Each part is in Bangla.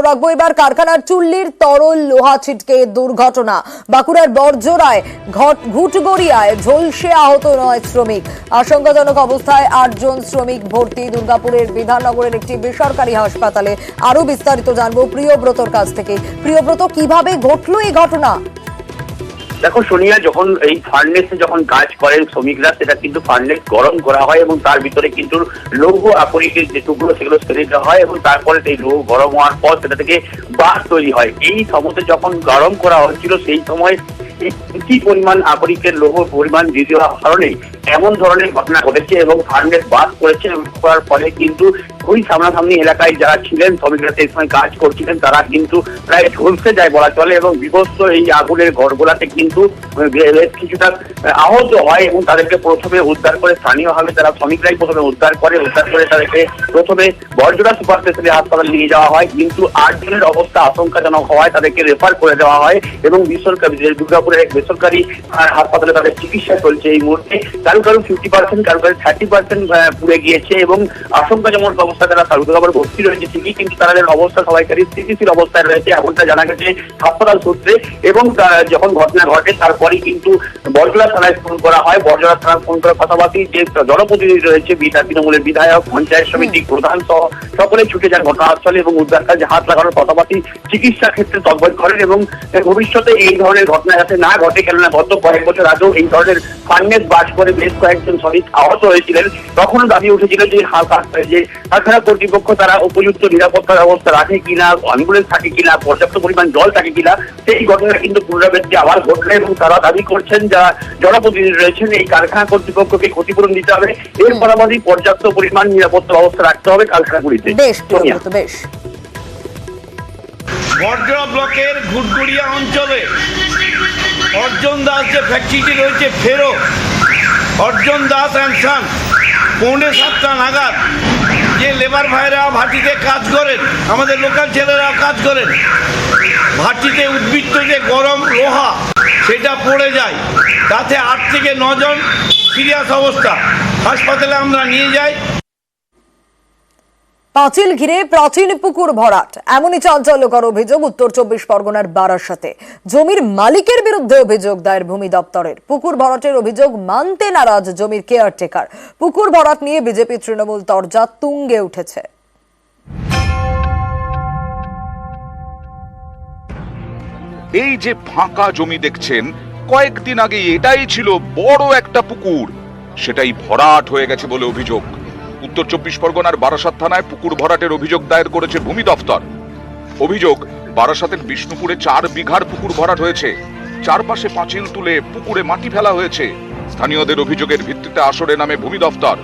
রাখবো এবার কারখানার চুল্লির তরল লোহা ছিটকে দুর্ঘটনা। বাঁকুড়ার বড়জোড়ায় ঘুটগড়িয়ায় ঝলসে আহত 9 শ্রমিক। আশঙ্কাজনক অবস্থায় 8 জন শ্রমিক ভর্তি দুর্গাপুরের বিধাননগরের একটি বেসরকারি হাসপাতালে। আরো বিস্তারিত জানবো প্রিয়ব্রতর কাছ থেকে। প্রিয়ব্রত, কিভাবে ঘটলো এই ঘটনা? দেখো সোনিয়া, যখন এই ফার্নেসে যখন কাজ করেন শ্রমিকরা, সেটা কিন্তু ফার্নেস গরম করা হয় এবং তার ভিতরে কিন্তু লৌহ আকরিকের যে টুকরো সেগুলো ছেড়ে দেওয়া হয় এবং তারপরে সেই লৌহ গরম হওয়ার পর সেটা থেকে বাষ্প তৈরি হয়। এই সময়তে যখন গরম করা হচ্ছিল সেই সময় কি পরিমাণ আকরিকের লৌহ পরিমাণ বৃদ্ধি হওয়ার কারণে এমন ধরনের ঘটনা ঘটেছে এবং ফার্নেস বাস করেছে। করার ফলে কিন্তু ওই সামনাসামনি এলাকায় যারা ছিলেন শ্রমিকরা সেই সময় কাজ করছিলেন তারা কিন্তু প্রায় ঝলসে যায় বলা চলে এবং বিভৎস এই আগুনের ঘরগুলাতে কিন্তু কিছুটা আহত হয় এবং তাদেরকে প্রথমে উদ্ধার করে স্থানীয়ভাবে তারা শ্রমিকরাই প্রথমে উদ্ধার করে তাদেরকে প্রথমে বড়জোড়া সুপার স্পেশালিটি হাসপাতালে নিয়ে যাওয়া হয়, কিন্তু 8 জনের অবস্থা আশঙ্কাজনক হওয়ায় তাদেরকে রেফার করে দেওয়া হয় এবং দুর্গাপুরের এক বেসরকারি হাসপাতালে তাদের চিকিৎসা চলছে এই মুহূর্তে। কারো 50%, কারো 30% পুড়ে গিয়েছে এবং আশঙ্কাজনক অবস্থায় তারা দুর্গাপুরে ভর্তি রয়েছে ঠিকই, কিন্তু তাদের অবস্থা সবাইকারই স্থিতিশীল অবস্থায় রয়েছে এমনটা জানা গেছে হাসপাতাল সূত্রে। এবং যখন ঘটনা ঘটে তারপরেই কিন্তু বড়জোড়া থানায় ফোন করা হয়। বড়জোড়া থানায় ফোন করার পাশাপাশি যে জনপ্রতিনিধি রয়েছে, তৃণমূলের বিধায়ক, পঞ্চায়েত সমিতি প্রধান সহ সকলে ছুটে যান ঘটনাস্থলে এবং উদ্ধার কাজে হাত লাগানোর পাশাপাশি চিকিৎসা ক্ষেত্রে তৎপর করেন এবং ভবিষ্যতে এই ধরনের ঘটনা যাতে না ঘটে, কেননা গত কয়েক বছর আগেও এই ধরনের ফার্নেস বাস করে বেশ কয়েকজন শ্রমিক আহত হয়েছিলেন। তখনও দাবি উঠেছিল যে কারখানা কর্তৃপক্ষ তারা উপযুক্ত নিরাপত্তা ব্যবস্থা রাখে কিনা, অ্যাম্বুলেন্স থাকে কিনা, পর্যাপ্ত পরিমাণ জল থাকে কিনা। সেই ঘটনা কিন্তু পুনরাবৃত্তি আবার ঘটলো এবং তারা দাবি করছেন যারা জনপ্রতিনিধি রয়েছেন এই কারখানা কর্তৃপক্ষকে ক্ষতিপূরণ দিতে হবে, এর পাশাপাশি পর্যাপ্ত পরিমাণ নিরাপত্তা ব্যবস্থা রাখতে হবে কারখানাগুলিতে। বেশ বড়জোড়া ব্লকের ঘুটগড়িয়া অঞ্চলে অর্জন দাস যে ফ্যাক্টরিটি রয়েছে ফেরো, অর্জন দাস অ্যান্ড সান, 6:45 নাগাদ যে লেবার ভাইরা ভাটিতে কাজ করেন, আমাদের লোকাল ছেলেরা কাজ করেন, ভাটিতে উদ্বৃত্ত যে গরম লোহা সেটা পড়ে যায়, তাতে 8 থেকে 9 জন সিরিয়াস অবস্থা। হাসপাতালে আমরা নিয়ে যাই। পাঁচিল ঘিরে প্রাচীন পুকুর ভরাট, এমনই চাঞ্চল্যকর অভিযোগ উত্তর 24 পরগনার বারাসাতে। জমির মালিকের বিরুদ্ধে অভিযোগ দায়ের ভূমি দপ্তরের। পুকুর ভরাটের অভিযোগ মানতে নারাজ জমির কেয়ারটেকার। পুকুর ভরাট নিয়ে বিজেপি তৃণমূল তরজা তুঙ্গে উঠেছে। এই যে ফাঁকা জমি দেখছেন, কয়েকদিন আগে এটাই ছিল বড় একটা পুকুর, সেটাই ভরাট হয়ে গেছে বলে অভিযোগ। উত্তর 24 পরগনার বারাসাত থানায় পুকুর ভরাটের অভিযোগ দায়ের করেছে ভূমি দপ্তর। অভিযোগ, বারাসাতের বিষ্ণুপুরে 4 বিঘার পুকুর ভরাট হয়েছে। চারপাশে পাঁচিল তুলে পুকুরে মাটি ফেলা হয়েছে। স্থানীয়দের অভিযোগের ভিত্তিতে আসরে নামে ভূমি দপ্তর।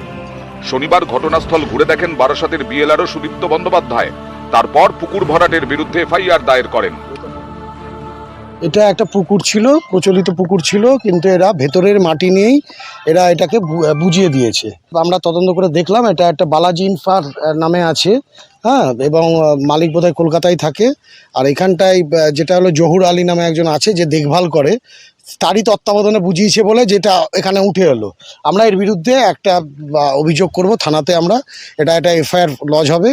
শনিবার ঘটনাস্থল ঘুরে দেখেন বারাসাতের বিএলআরও সুদীপ্ত বন্দ্যোপাধ্যায়। তারপর পুকুর ভরাটের বিরুদ্ধে এফআইআর দায়ের করেন। এটা একটা পুকুর ছিল, প্রচলিত পুকুর ছিল, কিন্তু এরা ভেতরের মাটি নিয়েই এরা এটাকে বুঝিয়ে দিয়েছে। আমরা তদন্ত করে দেখলাম এটা একটা বালাজি ইনফার নামে আছে, হ্যাঁ, এবং মালিক বোধহয় কলকাতায় থাকে। আর এখানটায় যেটা হলো জহুর আলী নামে একজন আছে যে দেখভাল করে, তারই তত্ত্বাবধানে বুঝিয়েছে বলে যেটা এখানে উঠে এলো। আমরা এর বিরুদ্ধে একটা অভিযোগ করব থানাতে। আমরা এটা এফআইআর লজ হবে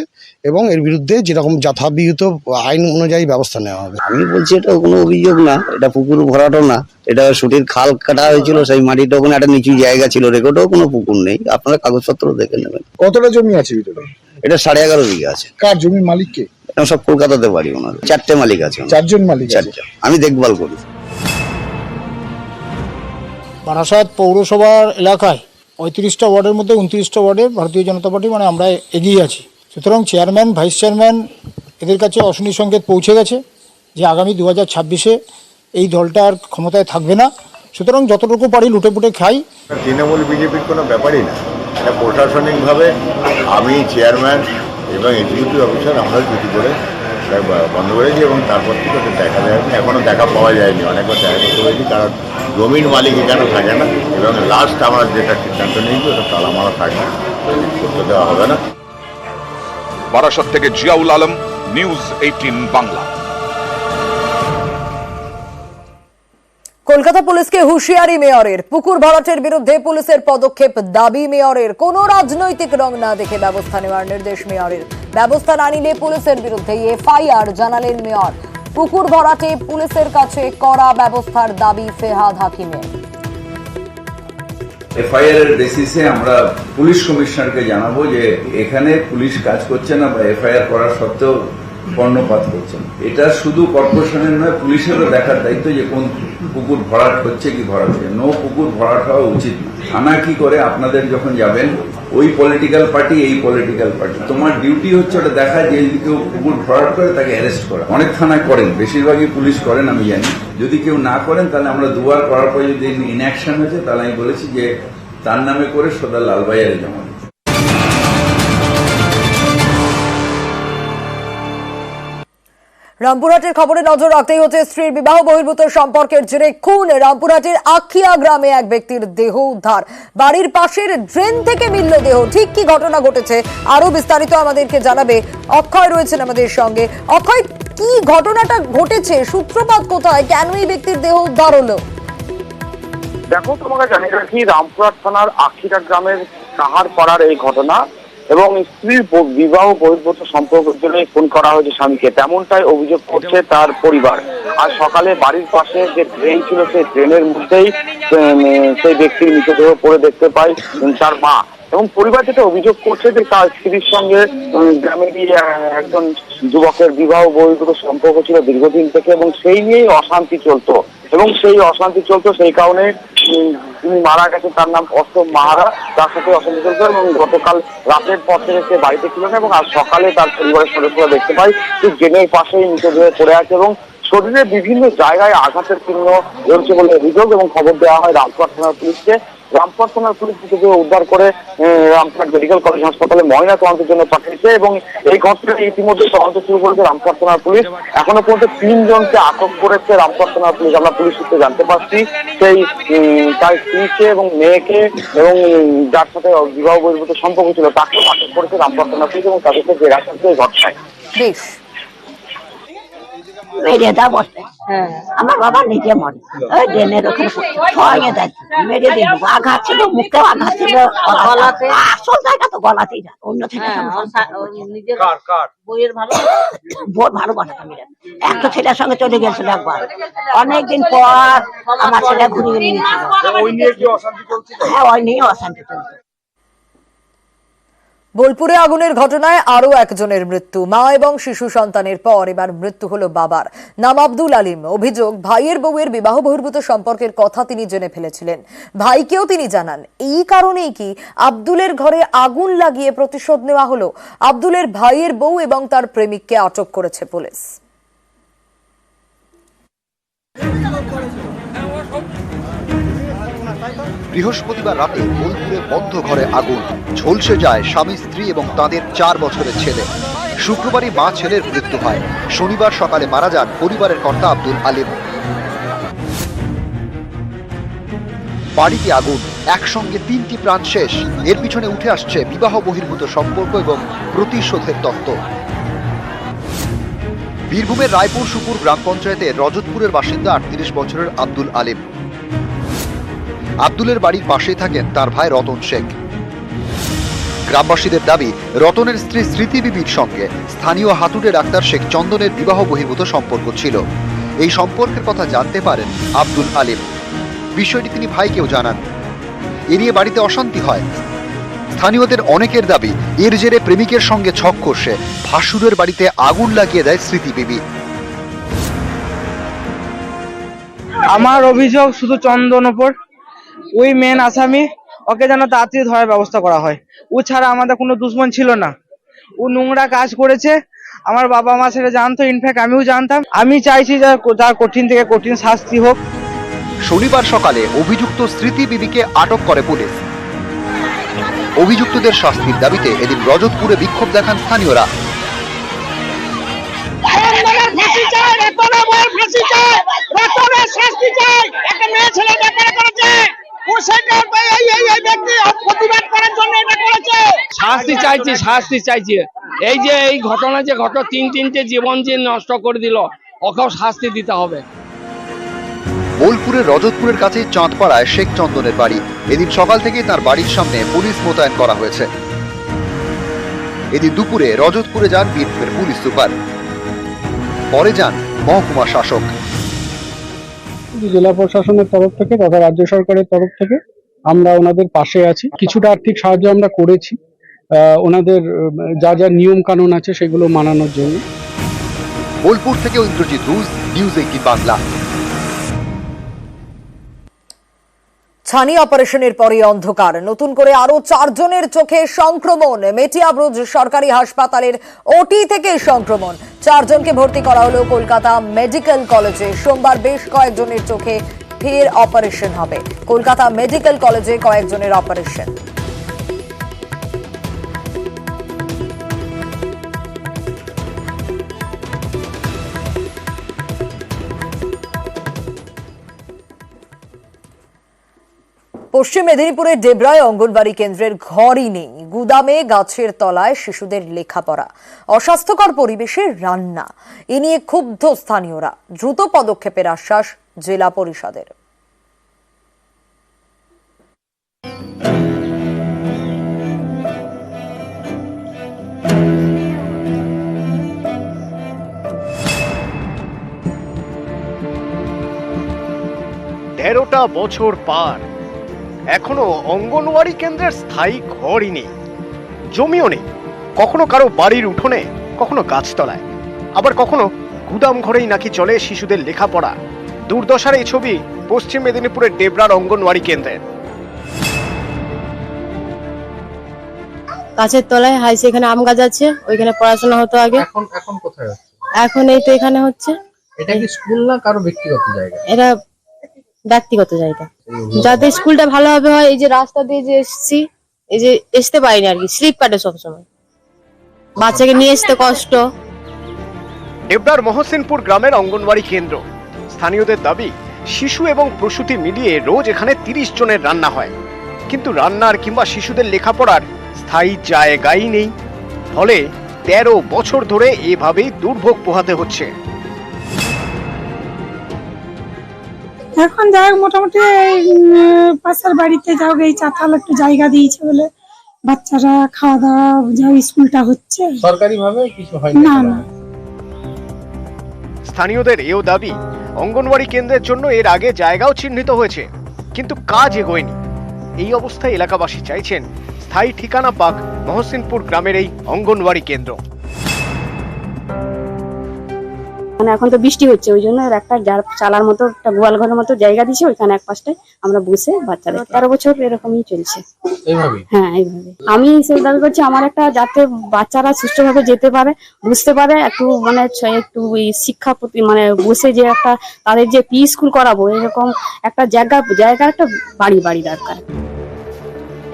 এবং এর বিরুদ্ধে যেরকম যথাবিহিত আইন অনুযায়ী ব্যবস্থা নেওয়া হবে। আমি বলছি এটা কোনো অভিযোগ না, এটা পুকুর ভরাটও না, এটা সুটির খাল কাটা হয়েছিল, সেই মাটিটা ওখানে একটা নিচু জায়গা ছিল, রেকর্ডও কোনো পুকুর নেই। আপনারা কাগজপত্র দেখে নেবেন। কতটা জমি আছে ভিতরে? এটা 11.5 বিঘা আছে। কার জমির মালিক কে? সব কলকাতাতে বাড়ি ওনার। 4টে মালিক আছে। 4 জন মালিক? 4 জন। আমি দেখভাল করি। বারাসাত পৌরসভার এলাকায় 35টা ওয়ার্ডের মধ্যে 29টা ওয়ার্ডে ভারতীয় জনতা পার্টি আমরা এগিয়ে আছি। সুতরাং চেয়ারম্যান, ভাইস চেয়ারম্যান এদের কাছে অশনি সংকেত পৌঁছে গেছে যে আগামী 2026-এ এই দলটা আর ক্ষমতায় থাকবে না। সুতরাং যতটুকু পারি লুটেপুটে খাই। তৃণমূল বিজেপির কোনো ব্যাপারই না, এটা প্রশাসনিকভাবে আমি চেয়ারম্যান এবং এক্সিকিউটিভ অফিসার আমরা ডিউটি করে বন্ধ করেছি এবং তারপর থেকে ওটা দেখা যায়নি, এখনও দেখা পাওয়া যায়নি। অনেকবার দেখা করতে হয়েছি, কারণ জমির মালিক এখানে থাকে না এবং লাস্ট আমরা যেটা সিদ্ধান্ত নিয়েছি ওটা তালা মারা থাকবে, করতে দেওয়া হবে না। বারাসাত থেকে জিয়াউল আলম, নিউজ 18 বাংলা। কলকাতা পুলিশকে হুঁশিয়ারি মেয়রের। পুকুর ভরাটের বিরুদ্ধে পুলিশের পদক্ষেপ দাবি মেয়রের। কোনো রাজনৈতিক রং না দেখে ব্যবস্থা নেওয়ার নির্দেশ মেয়রের। ব্যবস্থা না নিলে পুলিশের বিরুদ্ধে এফআইআর জানালেন মেয়র। পুকুর ভরাটে পুলিশের কাছে কড়া ব্যবস্থার দাবি ফেহাদ হাকিমের। এফআইআর এর বেসিসে আমরা পুলিশ কমিশনারকে জানাবো যে এখানে পুলিশ কাজ করছে না বা এফআইআর করা সত্ত্বেও কর্ণপাত করছেন। এটা শুধু কর্পোরেশনের নয়, পুলিশেরও দেখার দায়িত্ব যে কোন পুকুর ভরাট হচ্ছে কি ভরাট হচ্ছে। নো পুকুর ভরাট হওয়া উচিত। থানা কি করে আপনাদের যখন যাবেন, ওই পলিটিক্যাল পার্টি এই পলিটিক্যাল পার্টি, তোমার ডিউটি হচ্ছে ওটা দেখা যে যদি কেউ পুকুর ভরাট করে তাকে অ্যারেস্ট করা। অনেক থানায় করেন, বেশিরভাগই পুলিশ করেন আমি জানি। যদি কেউ না করেন তাহলে আমরা দুবার করার পরে যদি ইনঅ্যাকশন হয়েছে তাহলে আমি বলেছি যে তার নামে করে সোজা লালবাজারে জমা দিই। রামপুরহাটের খবরে নজর রাখতেই হচ্ছে স্ত্রীর বিবাহ বহির্ভূত সম্পর্কের জেরে খুন। রামপুরহাটের আখিয়া গ্রামে এক ব্যক্তির দেহ উদ্ধার, বাড়ির পাশের ড্রেন থেকে মিলল দেহ। ঠিক কি ঘটনা ঘটেছে আরো বিস্তারিত আমাদেরকে জানাবে অক্ষয়, রয়েছেন আমাদের সঙ্গে। অক্ষয়, কি ঘটনাটা ঘটেছে, সূত্রপাত কোথায়, কেন এই ব্যক্তির দেহ উদ্ধার হলো? দেখো, তোমাকে জানিয়ে রাখি, রামপুরহাট থানার আখিরা গ্রামের কাহার পাড়ার এই ঘটনা এবং স্ত্রীর বিবাহ বহির্ভূত সম্পর্কের জন্য ফোন করা হয়েছে স্বামীকে, তেমনটাই অভিযোগ করছে তার পরিবার। আর সকালে বাড়ির পাশে যে ট্রেন ছিল সেই ট্রেনের মধ্যেই সেই ব্যক্তির মৃতদেহ পড়ে দেখতে পায় তার মা। এবং পরিবার যেটা অভিযোগ করছে যে তার স্ত্রীর সঙ্গে গ্রামেরই একজন যুবকের বিবাহ বহির্ভূত সম্পর্ক ছিল দীর্ঘদিন থেকে এবং সেই নিয়েই অশান্তি চলতো সেই কারণে তিনি মারা গেছে। তার নাম অষ্টম মাহারা, তার সাথে অশান্তি চলতো এবং গতকাল রাতের পর থেকে সে বাড়িতে ছিল না এবং আজ সকালে তার পরিবারের সদস্যরা দেখতে পায় ঠিক ড্রেনের পাশেই মৃতদেহ পড়ে আছে এবং শরীরে বিভিন্ন জায়গায় আঘাতের চিহ্ন রয়েছে বলে অভিযোগ এবং খবর দেওয়া হয় রামপুরহাট থানার পুলিশকে। রামপুরহাট থানার পুলিশ মৃতদেহ উদ্ধার করে রামপুরহাট মেডিকেল কলেজ হাসপাতালে ময়না তদন্তের জন্য পাঠিয়েছে এবং এই ঘটনাটি ইতিমধ্যে তদন্ত শুরু করেছে রামপুরহাট থানার পুলিশ। এখনো পর্যন্ত 3 জনকে আটক করেছে রামপুরহাট থানার পুলিশ। আমরা পুলিশ সূত্রে জানতে পারছি সেই তার স্ত্রীকে এবং মেয়েকে এবং যার সাথে বিবাহ বহির্ভূত সম্পর্ক ছিল তাকে আটক করেছে রামপুরহাট থানার পুলিশ এবং তাদেরকে জেরা করছে এই ঘটনায়। বেশ, মেরে দা বসে আমার বাবা নিজে মরে ওই ড্রেনের ওখানে ছড়িয়ে দেয়, মেরে দিল। আঘাত ছিল, মুখে আঘাত ছিল, গলাতে, আসল জায়গা তো গলাতেই যায়, অন্য থেকে বোর ভালো বানাতে মেরে। একটা ছেলের সঙ্গে চলে গেছিল একবার, অনেকদিন পর আমার ছেলে ঘুরিয়ে নিয়েছিল। হ্যাঁ, ওই নিয়ে অশান্তি চলছে। বোলপুরে আগুনের ঘটনায় আরো একজনের মৃত্যু। মা এবং শিশু সন্তানের পর এবার মৃত্যু হলো বাবার। নাম আব্দুল আলিম। অভিযোগ, ভাইয়ের বউয়ের বিবাহ বহির্ভূত সম্পর্কের কথা তিনি জেনে ফেলেছিলেন। ভাইকেও তিনি জানান। এই কারণেই কি আব্দুলের ঘরে আগুন লাগিয়ে প্রতিশোধ নেওয়া হলো। আব্দুলের ভাইয়ের বউ এবং তার প্রেমিককে আটক করেছে পুলিশ। বৃহস্পতিবার রাতে বোলপুরে বন্ধ ঘরে আগুন, ঝলসে যায় স্বামী স্ত্রী এবং তাদের 4 বছরের ছেলে। শুক্রবারই মা ছেলের মৃত্যু হয়। শনিবার সকালে মারা যান পরিবারের কর্তা আব্দুল আলিম। বাড়িতে আগুন, একসঙ্গে 3টি প্রাণ শেষ। এর পিছনে উঠে আসছে বিবাহ বহির্ভূত সম্পর্ক এবং প্রতিশোধের তত্ত্ব। বীরভূমের রায়পুর সুপুর গ্রাম পঞ্চায়েতের রজতপুরের বাসিন্দা 38 বছরের আব্দুল আলিম। আব্দুলের বাড়ির পাশেই থাকেন তার ভাই রতন শেখ। গ্রামবাসীদের দাবি, রতনের স্ত্রী স্মৃতি বিবির সঙ্গে স্থানীয় হাতুড়ে ডাক্তার শেখ চন্দনের বিবাহ বহির্ভূত সম্পর্ক ছিল। এই সম্পর্কের কথা জানতে পারেন আব্দুল আলিম। বিষয়টি তিনি ভাইকেও জানান। এ নিয়ে বাড়িতে অশান্তি হয়। স্থানীয়দের অনেকের দাবি, এর জেরে প্রেমিকের সঙ্গে ছক কষে ভাসুরের বাড়িতে আগুন লাগিয়ে দেয় স্মৃতি বিবি। আমার অভিযোগ শুধু চন্দন ওপর, ওই মেন আসামি, ওকে যেন তাড়াতাড়ি ধরার ব্যবস্থা করা হয়। ও ছাড়া আমাদের কোনো দুশ্মন ছিল না। ও নোংরা কাজ করেছে, আমার বাবা মা সেটা জানতো, ইনফ্যাক্ট আমিও জানতাম। আমি চাইছি যার কঠিন থেকে কঠিন শাস্তি হোক। শনিবার সকালে অভিযুক্ত স্মৃতি বিবিকে আটক করে পুলিশ। অভিযুক্তদের শাস্তির দাবিতে এদিন রজতপুরে বিক্ষোভ দেখান স্থানীয়রা। শাস্তি চাইছি। এই যে এই ঘটনা যে ঘটনা 3-3টে জীবন যে নষ্ট করে দিল, ওকেও শাস্তি দিতে হবে। বোলপুরের রজতপুরের কাছে চাঁদপাড়ায় শেখ চন্দনের বাড়ি। এদিন সকাল থেকেই তার বাড়ির সামনে পুলিশ মোতায়েন করা হয়েছে। এদিন দুপুরে রজতপুরে যান বীরভূমের পুলিশ সুপার, পরে যান মহকুমা শাসক। জেলা প্রশাসনের তরফ থেকে তথা রাজ্য সরকারের তরফ থেকে আমরা ওনাদের পাশে আছি। কিছুটা আর্থিক সাহায্য আমরা করেছি ওনাদের যা যা নিয়ম কানুন আছে সেগুলো মানানোর জন্য। বোলপুর থেকে ইন্দ্রজিৎ রুজ, নিউজ 18 বাংলা। ছানি অপারেশনের পরে অন্ধকার, নতুন করে আরো 4 জনের চোখে সংক্রমণ। মেটিয়াব্রুজ সরকারি হাসপাতালের ওটি থেকে সংক্রমণ। 4 জনকে ভর্তি করা হলো কলকাতা মেডিকেল কলেজে। সোমবার বেশ কয়েকজনের চোখে ফের অপারেশন হবে। কলকাতা মেডিকেল কলেজে কয়েকজনের অপারেশন। পশ্চিম মেদিনীপুরের ডেবরায় অঙ্গনবাড়ি কেন্দ্রের ঘরই নেই, গুদামে গাছের তলায় শিশুদের লেখাপড়া, অস্বাস্থ্যকর পরিবেশে রান্না। এ নিয়ে ক্ষুব্ধ স্থানীয়রা। দ্রুত পদক্ষেপের আশ্বাস জেলা পরিষদের। তেরোটা বছর পার, এখনো অঙ্গনওয়াড়ি কেন্দ্রের স্থায়ী ঘরই নেই, জমিও নেই। কখনো কারো বাড়ির উঠোনে, কখনো গাছতলায়, আবার কখনো গুদাম ঘরেই নাকি চলে শিশুদের লেখাপড়া। দুর্দশার এই ছবি পশ্চিম মেদিনীপুরের ডেবরার অঙ্গনওয়াড়ি কেন্দ্রের। গাছের তলায় হাইছে, এখানে আম গাছ আছে, ওইখানে পড়াশোনা হতো আগে। এখন কোথায় হচ্ছে? এখন এই তো এখানে হচ্ছে। এটা কি স্কুল না কারো ব্যক্তিগত জায়গা? এটা ব্যক্তিগত জায়গা। যাতে স্কুলটা ভালোভাবে হয়, এই যে রাস্তা দিয়ে যে এসছি, এই যে আসতে পারিনি আর কি, স্লিপ কাটে সবসময়, বাচ্চাকে নিয়ে আসতে কষ্ট। ডেবরার মহসিনপুর গ্রামের অঙ্গনওয়াড়ি কেন্দ্র। স্থানীয়দের দাবি, শিশু এবং প্রসূতি মিলিয়ে রোজ এখানে 30 জনের রান্না হয়, কিন্তু রান্নার কিংবা শিশুদের লেখাপড়ার স্থায়ী জায়গাই নেই। ফলে 13 বছর ধরে এভাবেই দুর্ভোগ পোহাতে হচ্ছে। এখন যাই হোক, মোটামুটি পাশের বাড়িতে যাও এই চাতাল একটু জায়গা দিয়েছে বলে বাচ্চারা খাওয়া দাওয়া যাও, স্কুলটা হচ্ছে। সরকারি ভাবে কিছু হয় না না। স্থানীয়দের এও দাবি, অঙ্গনওয়াড়ি কেন্দ্রের জন্য এর আগে জায়গাও চিহ্নিত হয়েছে, কিন্তু কাজ এগোয়নি। এই অবস্থায় এলাকাবাসী চাইছেন স্থায়ী ঠিকানা পাক মহসিনপুর গ্রামের এই অঙ্গনওয়াড়ি কেন্দ্র। মানে এখন তো বৃষ্টি হচ্ছে, ওই জন্য একটা চালার মতো একটা গোয়াল ঘরের মতো জায়গা দিয়েছে, ওইখানে এক পাশটায় আমরা বসে বাচ্চাদের 13 বছর এরকমই চলছে। হ্যাঁ, এইভাবে আমি সেই দাবি করছি, আমার একটা যাতে বাচ্চারা সুষ্ঠুভাবে যেতে পারে, বুঝতে পারে, একটু মানে একটু শিক্ষা প্রতি মানে বসে যে একটা তাদের যে প্রি স্কুল করাবো, এরকম একটা জায়গার একটা বাড়ি দরকার।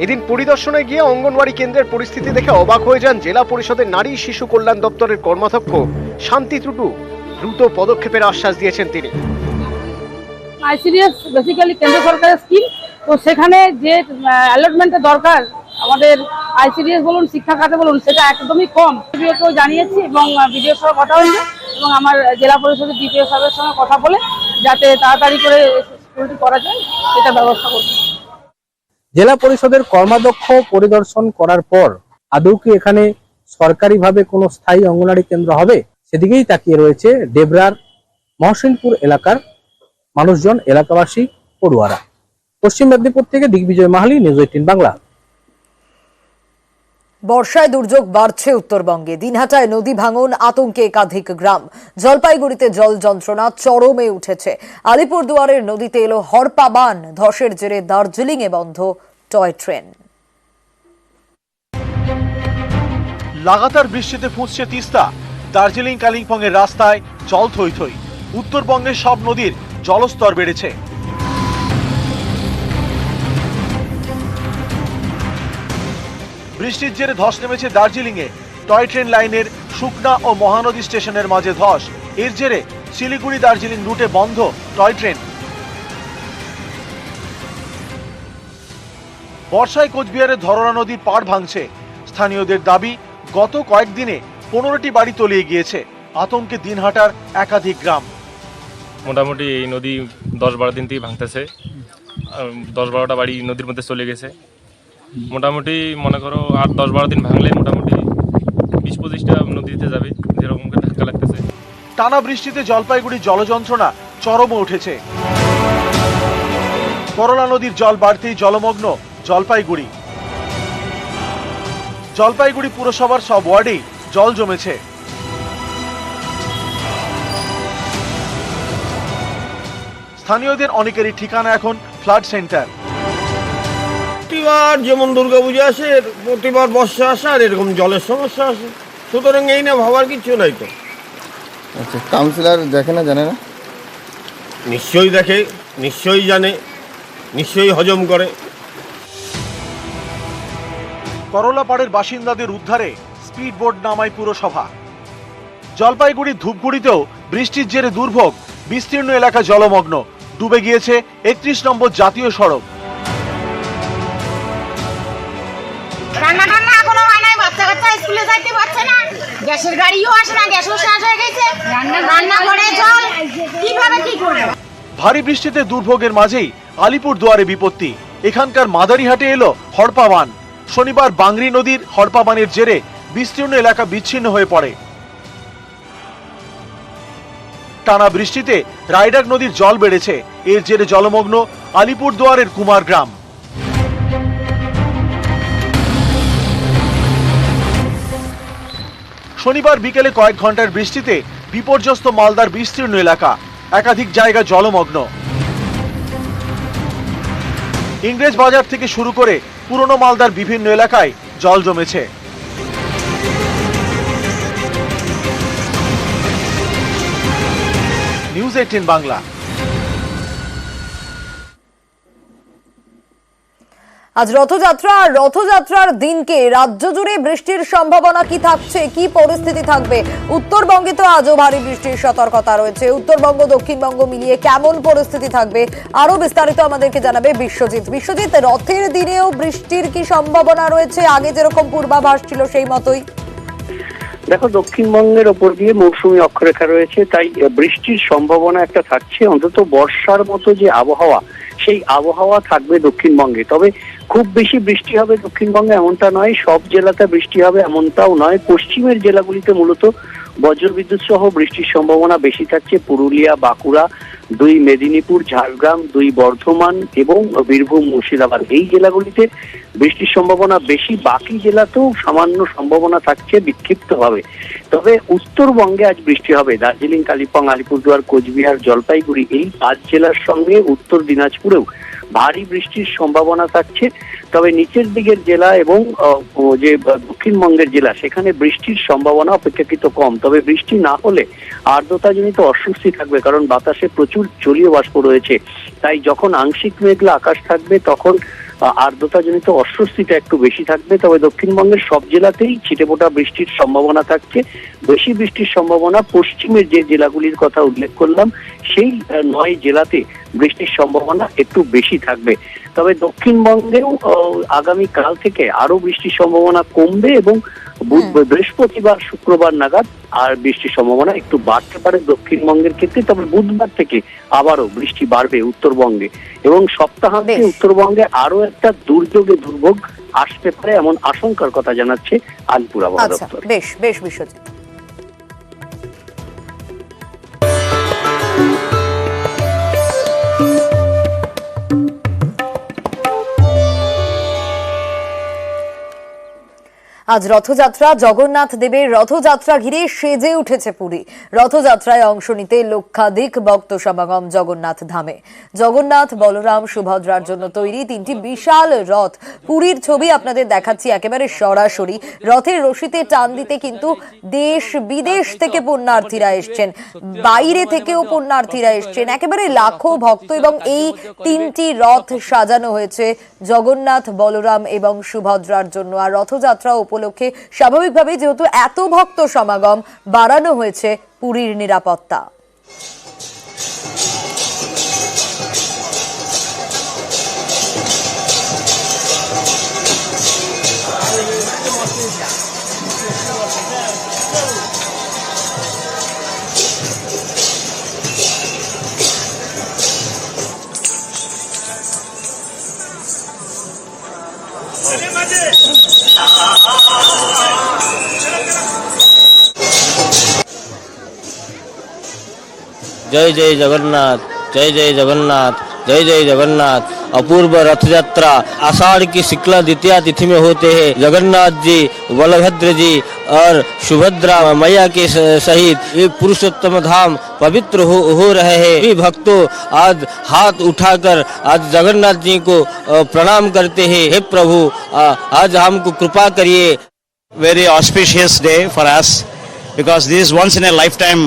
এদিন পরিদর্শনে গিয়ে অঙ্গনওয়াড়ি কেন্দ্রের পরিস্থিতি দেখে অবাক হয়ে যান জেলা পরিষদের নারী শিশু কল্যাণ দপ্তরের কর্মাধ্যক্ষ শান্তি টুডু। দ্রুত পদক্ষেপের আশ্বাস দিয়েছেন তিনি। আইসিডিএস বেসিক্যালি কেন্দ্র সরকারের স্কিম, তো সেখানে যে অ্যালটমেন্টের দরকার আমাদের আইসিডিএস বলুন, শিক্ষা খাতে বলুন, সেটা একদমই কম। বিডিওকেও জানিয়েছি এবং বিডিওর সঙ্গে কথা হয়েছে এবং আমার জেলা পরিষদের ডিপিও সাহেবের সঙ্গে কথা বলে যাতে তাড়াতাড়ি করে স্কুলটি করা যায় সেটা ব্যবস্থা করবে। জেলা পরিষদের কর্মাধ্যক্ষ পরিদর্শন করার পর আদৌ কি এখানে সরকারিভাবে কোনো স্থায়ী অঙ্গনওয়াড়ি কেন্দ্র হবে, সেদিকেই তাকিয়ে রয়েছে ডেবরার মহসিনপুর এলাকার মানুষজন, এলাকাবাসী, পড়ুয়ারা। পশ্চিম মেদিনীপুর থেকে দিগ্বিজয় মাহালি, নিউজ 18 বাংলা। বর্ষায় দুর্যোগ বাড়ছে উত্তরবঙ্গে। দিনহাটায় নদী ভাঙন, আতঙ্কে একাধিক গ্রাম। জলপাইগুড়িতে জল যন্ত্রণা চরমে উঠেছে। আলিপুরদুয়ারের নদীতে এলো হরপা বান। ধসের জেরে দার্জিলিং এ বন্ধ টয় ট্রেন। লাগাতার বৃষ্টিতে ফুঁসছে তিস্তা। দার্জিলিং কালিম্পং এর রাস্তায় জল থই থই। উত্তরবঙ্গের সব নদীর জলস্তর বেড়েছে। বৃষ্টির জেরে ধস নেমেছে দার্জিলিং এ। টয় ট্রেন লাইনের শুকনা ও মহানদী স্টেশনের মাঝে ধস। এর জেরে শিলিগুড়ি দার্জিলিং রুটে বন্ধ টয় ট্রেন। বর্ষায় কোচবিহারের ধরলা নদীর পাড় ভাঙছে। স্থানীয়দের দাবি, গত কয়েকদিনে 15টি বাড়ি তলিয়ে গিয়েছে। আতঙ্কে দিনহাটার একাধিক গ্রাম। মোটামুটি এই নদী 10-12 দিন থেকে ভাঙতেছে। 10-12টা বাড়ি নদীর মধ্যে চলে গেছে। মোটামুটি মনে করো আর 10-12 দিন ভাঙলে মোটামুটি দিতে যাবে, যেরকম ধাক্কা লাগতেছে। টানা বৃষ্টিতে জলপাইগুড়ি জলযন্ত্রণা চরমে উঠেছে। করলা নদীর জল বাড়তেই জলমগ্ন জলপাইগুড়ি। জলপাইগুড়ি পুরসভার সব ওয়ার্ডেই জল জমেছে। স্থানীয়দের অনেকেরই ঠিকানা এখন ফ্লাড সেন্টার। প্রতিবার যেমন দুর্গাপূজা আসে, প্রতিবার বর্ষা আসে, আর এরকম জলের সমস্যা আসে। সুতরাং এই না ভাবার কিছু নাই তো। আচ্ছা, কাউন্সিলর দেখে না, জানে না? নিশ্চয়ই দেখে, নিশ্চয়ই জানে, নিশ্চয়ই হজম করে। করলাপাড়ের বাসিন্দাদের উদ্ধারে স্পিড বোট নামায় পুরসভা। জলপাইগুড়ির ধূপগুড়িতেও বৃষ্টির জেরে দুর্ভোগ, বিস্তীর্ণ এলাকা জলমগ্ন, ডুবে গিয়েছে 31 নম্বর জাতীয় সড়ক। রান্না টান্না এখনো হয় নাই, বাচ্চা কাচ্চা স্কুলে যাইতে পারছে না, গ্যাসের গাড়িও আসে না, গ্যাসও শেষ হয়ে গেছে, রান্না করে জল কিভাবে কি করবে। ভারী বৃষ্টিতে দুর্ভোগের মাঝেই আলিপুর দুয়ারে বিপত্তি। এখানকার মাদারিহাটে এলো হড়পা বান। শনিবার বাংরি নদীর হড়পা বানের জেরে বিস্তীর্ণ এলাকা বিচ্ছিন্ন হয়ে পড়ে। টানা বৃষ্টিতে রায়ডাক নদীর জল বেড়েছে। এর জেরে জলমগ্ন আলিপুর দুয়ারের কুমার গ্রাম। শনিবার বিকেলে কয়েক ঘন্টার বৃষ্টিতে বিপর্যস্ত মালদার বিস্তীর্ণ এলাকা, একাধিক জায়গা জলমগ্ন। ইংরেজ বাজার থেকে শুরু করে পুরনো মালদার বিভিন্ন এলাকায় জল জমেছে। নিউজ 18 বাংলা। আজ রথযাত্রা, আর রথযাত্রার দিনকে রাজ্য জুড়ে বৃষ্টির সম্ভাবনা কি থাকছে, কি পরিস্থিতি থাকবে? উত্তরবঙ্গে তো আজও ভারী বৃষ্টির সতর্কতা রয়েছে। উত্তরবঙ্গ দক্ষিণবঙ্গ মিলিয়ে কেমন পরিস্থিতি থাকবে আরো বিস্তারিত আমাদেরকে জানাবে বিশ্বজিৎ। বিশ্বজিৎ, রথের দিনেও বৃষ্টির কি সম্ভাবনা রয়েছে? আগে যেরকম পূর্বাভাস ছিল সেই মতোই? দেখো, দক্ষিণবঙ্গের ওপর দিয়ে মৌসুমী অক্ষরেখা রয়েছে, তাই বৃষ্টির সম্ভাবনা একটা থাকছে। অন্তত বর্ষার মতো যে আবহাওয়া, সেই আবহাওয়া থাকবে দক্ষিণবঙ্গে। তবে খুব বেশি বৃষ্টি হবে দক্ষিণবঙ্গে এমনটা নয়, সব জেলাতে বৃষ্টি হবে এমনটাও নয়। পশ্চিমের জেলাগুলিতে মূলত বজ্রবিদ্যুৎ সহ বৃষ্টির সম্ভাবনা বেশি থাকছে। পুরুলিয়া, বাঁকুড়া, 2 মেদিনীপুর, ঝাড়গ্রাম, 2 বর্ধমান এবং বীরভূম, মুর্শিদাবাদ, এই জেলাগুলিতে বৃষ্টির সম্ভাবনা বেশি। বাকি জেলাতেও সামান্য সম্ভাবনা থাকছে বিক্ষিপ্তভাবে। তবে উত্তরবঙ্গে আজ বৃষ্টি হবে। দার্জিলিং, কালিম্পং, আলিপুরদুয়ার, কোচবিহার, জলপাইগুড়ি, এই 5 জেলার সঙ্গে উত্তর দিনাজপুরেও ভারী বৃষ্টির সম্ভাবনা থাকছে। তবে নিচের দিকের জেলা এবং যে দক্ষিণবঙ্গের জেলা, সেখানে বৃষ্টির সম্ভাবনা অপেক্ষাকৃত কম। তবে বৃষ্টি না হলে আর্দ্রতাজনিত অস্বস্তি থাকবে, কারণ বাতাসে প্রচুর জলীয় বাষ্প রয়েছে। তাই যখন আংশিক মেঘলা আকাশ থাকবে তখন আর্দ্রতাজনিত অস্বস্তিটা একটু বেশি থাকবে। তবে দক্ষিণবঙ্গের সব জেলাতেই ছিটেফোঁটা বৃষ্টির সম্ভাবনা থাকছে। বেশি বৃষ্টির সম্ভাবনা পশ্চিমের যে জেলাগুলির কথা উল্লেখ করলাম, সেই 9 জেলাতে বৃষ্টির সম্ভাবনা একটু বেশি থাকবে। তবে দক্ষিণবঙ্গেও আগামী কাল থেকে আরো বৃষ্টির সম্ভাবনা কমবে এবং বৃহস্পতিবার, শুক্রবার নাগাদ আর বৃষ্টির সম্ভাবনা একটু বাড়তে পারে দক্ষিণবঙ্গের ক্ষেত্রে। তবে বুধবার থেকে আবারও বৃষ্টি বাড়বে উত্তরবঙ্গে, এবং সপ্তাহান্তে উত্তরবঙ্গে আরো একটা দুর্ভোগ আসতে পারে এমন আশঙ্কার কথা জানাচ্ছে আলিপুর আবহাওয়া দপ্তর। বেশ বেশ বিশ্বজিৎ। আজ রথযাত্রা, জগন্নাথ দেবের রথযাত্রা ঘিরে সেজে উঠেছে পুরী। রথযাত্রায় অংশ নিতে লক্ষাধিক ভক্ত সমাগম জগন্নাথ ধামে। জগন্নাথ, বলরাম, সুভদ্রার জন্য তৈরি 3টি বিশাল রথ। পুরীর ছবি আপনাদের দেখাচ্ছি একেবারে সরাসরি। রথের রশিতে টান দিতে কিন্তু দেশ বিদেশ থেকে পুণ্যার্থীরা এসছেন, বাইরে থেকেও পুণ্যার্থীরা এসছেন। একেবারে লাখো ভক্ত, এবং এই 3টি রথ সাজানো হয়েছে জগন্নাথ, বলরাম এবং সুভদ্রার জন্য। আর রথযাত্রা উপলক্ষে স্বাভাবিকভাবে যেহেতু এত ভক্ত সমাগম, বাড়ানো হয়েছে পুরীর নিরাপত্তা। जय जय जगन्नाथ, जय जय जगन्नाथ, जय जय जगन्नाथ। अपूर्व रथ यात्रा आषाढ़ की शुक्ला द्वितीया तिथि में होते हैं। जगन्नाथ जी, बलभद्र जी और सुभद्रा मैया के सहित ये पुरुषोत्तम धाम पवित्र हो रहे हैं। भी भक्तों आज हाथ उठाकर आज जगन्नाथ जी को प्रणाम करते हैं। हे प्रभु आज हमको कृपा करिए। Very auspicious day for us because this is once in a lifetime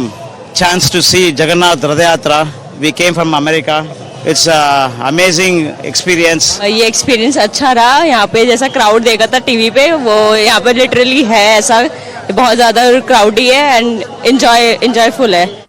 chance to see Jagannath Rath Yatra. We came from America. It's an amazing experience. ये एक्सपीरियंस अच्छा रहा। यहाँ पे जैसा क्राउड देखा था टीवी पे, वो यहाँ पे लिटरली है ऐसा, बहुत ज़्यादा क्राउडी है एंड एंजॉयफुल है।